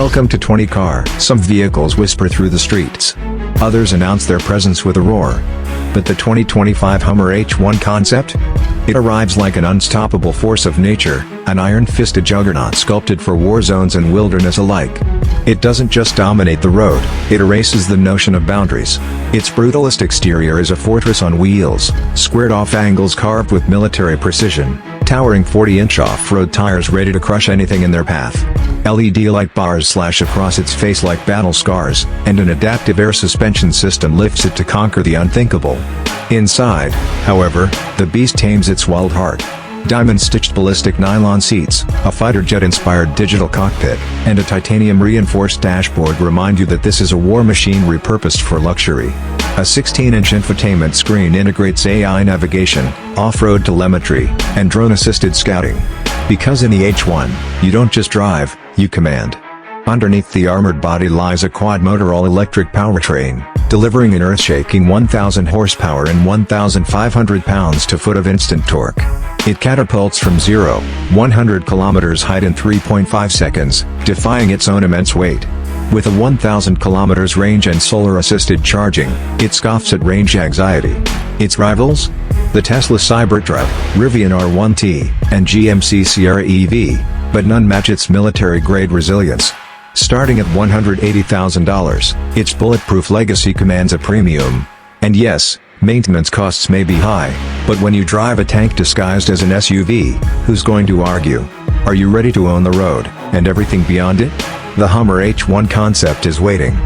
Welcome to 20 Car. Some vehicles whisper through the streets. Others announce their presence with a roar. But the 2025 Hummer H1 concept? It arrives like an unstoppable force of nature, an iron-fisted juggernaut sculpted for war zones and wilderness alike. It doesn't just dominate the road, it erases the notion of boundaries. Its brutalist exterior is a fortress on wheels, squared-off angles carved with military precision, towering 40-inch off-road tires ready to crush anything in their path. LED light bars slash across its face like battle scars, and an adaptive air suspension system lifts it to conquer the unthinkable. Inside, however, the beast tames its wild heart. Diamond-stitched ballistic nylon seats, a fighter jet-inspired digital cockpit, and a titanium-reinforced dashboard remind you that this is a war machine repurposed for luxury. A 16-inch infotainment screen integrates AI navigation, off-road telemetry, and drone-assisted scouting. Because in the H1, you don't just drive, you command. Underneath the armored body lies a quad-motor all-electric powertrain, delivering an earth-shaking 1,000 horsepower and 1,500 pounds-to-foot of instant torque. It catapults from 0-100 kilometers height in 3.5 seconds, defying its own immense weight. With a 1,000 kilometers range and solar-assisted charging, it scoffs at range anxiety. Its rivals? The Tesla Cybertruck, Rivian R1T, and GMC Sierra EV, but none match its military-grade resilience. Starting at $180,000, its bulletproof legacy commands a premium. And yes, maintenance costs may be high, but when you drive a tank disguised as an SUV, who's going to argue? Are you ready to own the road, and everything beyond it? The Hummer H1 concept is waiting.